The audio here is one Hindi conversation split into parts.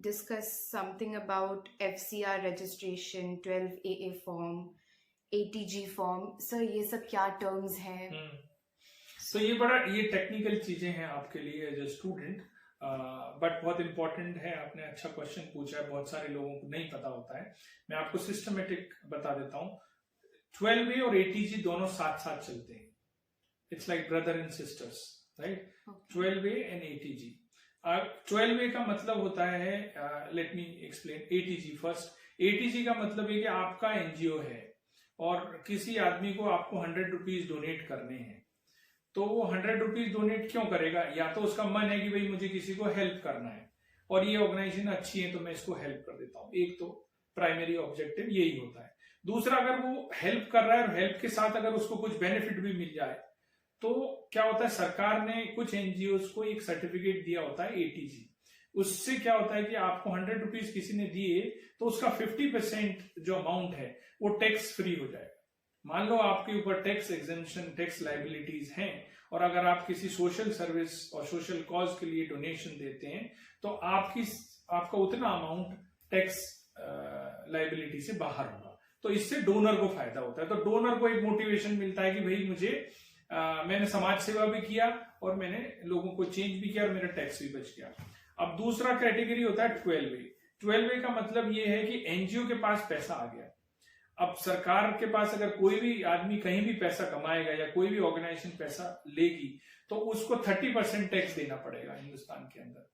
discuss something about FCR registration, 12AA form, ATG form. Sir ये सब क्या टर्म्स हैं? तो ये टेक्निकल चीजें हैं आपके लिए एज ए स्टूडेंट, बट बहुत इंपॉर्टेंट है। आपने अच्छा क्वेश्चन पूछा है, बहुत सारे लोगों को नहीं पता होता है। मैं आपको सिस्टमेटिक बता देता हूँ। 12A और ATG दोनों साथ साथ चलते हैं। It's like brother and sisters, right? 12A and ATG। 12A का मतलब होता है, let me explain ATG first. ATG का मतलब है कि आपका एनजीओ है और किसी आदमी को आपको 100 रुपीज डोनेट करने हैं। तो वो 100 रुपीज डोनेट क्यों करेगा? या तो उसका मन है कि भाई मुझे किसी को हेल्प करना है और ये ऑर्गेनाइजेशन अच्छी है तो मैं इसको हेल्प कर देता हूँ। एक तो प्राइमरी ऑब्जेक्टिव यही होता है। दूसरा, अगर वो हेल्प कर रहा है और हेल्प के साथ अगर उसको कुछ बेनिफिट भी मिल जाए तो क्या होता है, सरकार ने कुछ एनजीओ को एक सर्टिफिकेट दिया होता है ATG। उससे क्या होता है कि आपको 100 रुपीज किसी ने दिए तो उसका 50% जो अमाउंट है वो टैक्स फ्री हो जाएगा। मान लो आपके ऊपर टैक्स एग्जेम्पशन, टैक्स लाइबिलिटीज हैं और अगर आप किसी सोशल सर्विस और सोशल कॉज के लिए डोनेशन देते हैं तो आपका उतना अमाउंट टैक्स लाइबिलिटी से बाहर होगा। तो इससे डोनर को फायदा होता है। तो डोनर को एक मोटिवेशन मिलता है कि भाई मुझे मैंने समाज सेवा भी किया और मैंने लोगों को चेंज भी किया और मेरा टैक्स भी बच गया। अब दूसरा कैटेगरी होता है 12A। 12A का मतलब ये है कि एनजीओ के पास पैसा आ गया। अब सरकार के पास अगर कोई भी आदमी कहीं भी पैसा कमाएगा या कोई भी ऑर्गेनाइजेशन पैसा लेगी तो उसको 30% टैक्स देना पड़ेगा हिंदुस्तान के अंदर।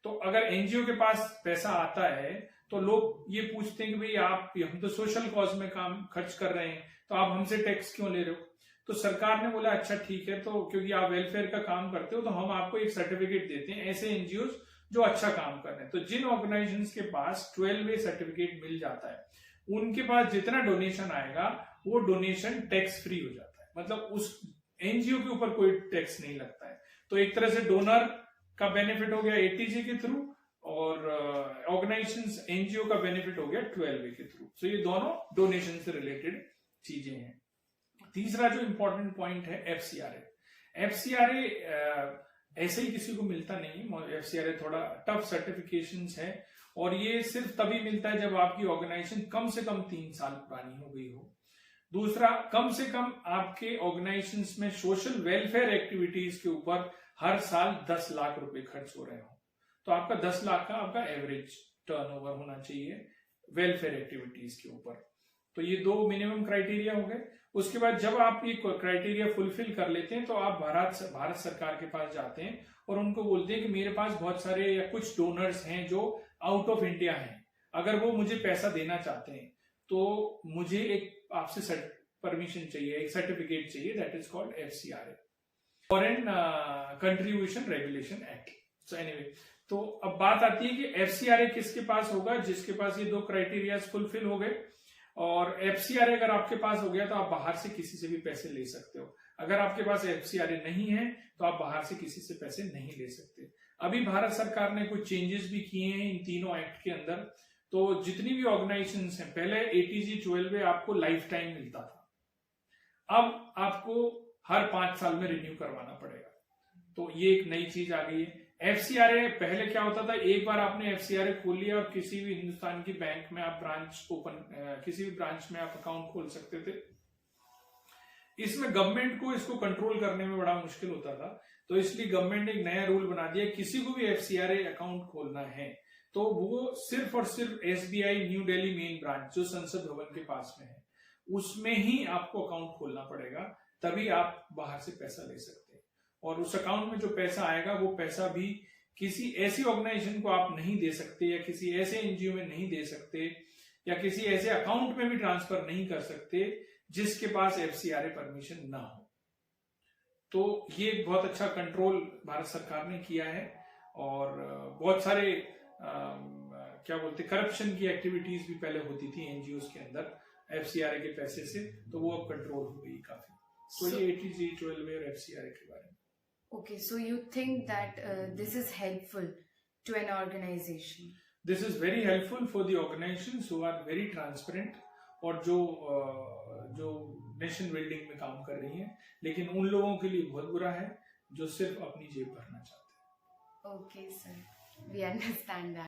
तो अगर एनजीओ के पास पैसा आता है तो लोग ये पूछते हैं कि भाई हम तो सोशल कॉज में काम खर्च कर रहे हैं तो आप हमसे टैक्स क्यों ले रहे हो? तो सरकार ने बोला अच्छा ठीक है, तो क्योंकि आप वेलफेयर का काम करते हो तो हम आपको एक सर्टिफिकेट देते हैं ऐसे एनजीओ जो अच्छा काम कर रहे हैं। तो जिन ऑर्गेनाइजेशंस के पास 12A सर्टिफिकेट मिल जाता है उनके पास जितना डोनेशन आएगा वो डोनेशन टैक्स फ्री हो जाता है। मतलब उस एनजीओ के ऊपर कोई टैक्स नहीं लगता है। तो एक तरह से डोनर का बेनिफिट हो गया ATG के थ्रू और ऑर्गेनाइजेशंस एनजीओ का बेनिफिट हो गया 12A के थ्रू। तो ये दोनों डोनेशन से रिलेटेड चीजें हैं। तीसरा जो इंपॉर्टेंट पॉइंट है FCRA ऐसे ही किसी को मिलता नहीं। FCRA थोड़ा टफ सर्टिफिकेशंस है और ये सिर्फ तभी मिलता है जब आपकी ऑर्गेनाइजेशन कम से कम 3 साल पुरानी हो गई हो। दूसरा, कम से कम आपके ऑर्गेनाइजेशंस में सोशल वेलफेयर एक्टिविटीज के ऊपर हर साल 10 लाख रुपए खर्च हो रहे हो। तो आपका 10 लाख का आपका एवरेज टर्नओवर होना चाहिए वेलफेयर एक्टिविटीज के ऊपर। तो ये 2 मिनिमम क्राइटेरिया हो गए। उसके बाद जब आप ये क्राइटेरिया फुलफिल कर लेते हैं तो आप भारत सरकार के पास जाते हैं और उनको बोलते हैं कि मेरे पास बहुत सारे या कुछ डोनर्स हैं जो आउट ऑफ इंडिया हैं, अगर वो मुझे पैसा देना चाहते हैं तो मुझे एक आपसे परमिशन चाहिए, एक सर्टिफिकेट चाहिए, that is called FCRA, foreign contribution regulation act. So anyway, तो अब बात आती है कि FCRA किसके पास होगा? जिसके पास ये 2 क्राइटेरिया फुलफिल हो गए। और FCRA अगर आपके पास हो गया तो आप बाहर से किसी से भी पैसे ले सकते हो। अगर आपके पास FCRA नहीं है तो आप बाहर से किसी से पैसे नहीं ले सकते। अभी भारत सरकार ने कुछ चेंजेस भी किए हैं इन तीनों एक्ट के अंदर। तो जितनी भी ऑर्गेनाइजेशंस हैं, पहले ATG 12A आपको लाइफ टाइम मिलता था, अब आपको हर 5 साल में रिन्यू करवाना पड़ेगा। तो ये एक नई चीज आ गई है। FCRA पहले क्या होता था, एक बार आपने FCRA खोल लिया और किसी भी हिंदुस्तान की बैंक में आप किसी भी ब्रांच में आप अकाउंट खोल सकते थे। इसमें गवर्नमेंट को इसको कंट्रोल करने में बड़ा मुश्किल होता था, तो इसलिए गवर्नमेंट ने एक नया रूल बना दिया, किसी को भी FCRA अकाउंट खोलना है तो वो सिर्फ और सिर्फ SBI new Delhi main branch जो संसद भवन के पास में है उसमें ही आपको अकाउंट खोलना पड़ेगा, तभी आप बाहर से पैसा ले सकते हैं। और उस अकाउंट में जो पैसा आएगा वो पैसा भी किसी ऐसी ऑर्गेनाइजेशन को आप नहीं दे सकते या किसी ऐसे एनजीओ में नहीं दे सकते या किसी ऐसे अकाउंट में भी ट्रांसफर नहीं कर सकते जिसके पास FCRA परमिशन ना हो। तो ये बहुत अच्छा कंट्रोल भारत सरकार ने किया है और बहुत सारे क्या बोलते करप्शन की एक्टिविटीज भी पहले होती थी एनजीओ के अंदर FCRA के पैसे से, तो वो अब कंट्रोल हो गई काफी। तो ये ATG 12A और FCRA के बारे में। Okay, so you think that this is helpful to an organization? This is very helpful for the organizations who are very transparent और जो नेशन बिल्डिंग में काम कर रही हैं, लेकिन उन लोगों के लिए बहुत बुरा है जो सिर्फ अपनी जेब भरना चाहते हैं। Okay, sir. We understand that.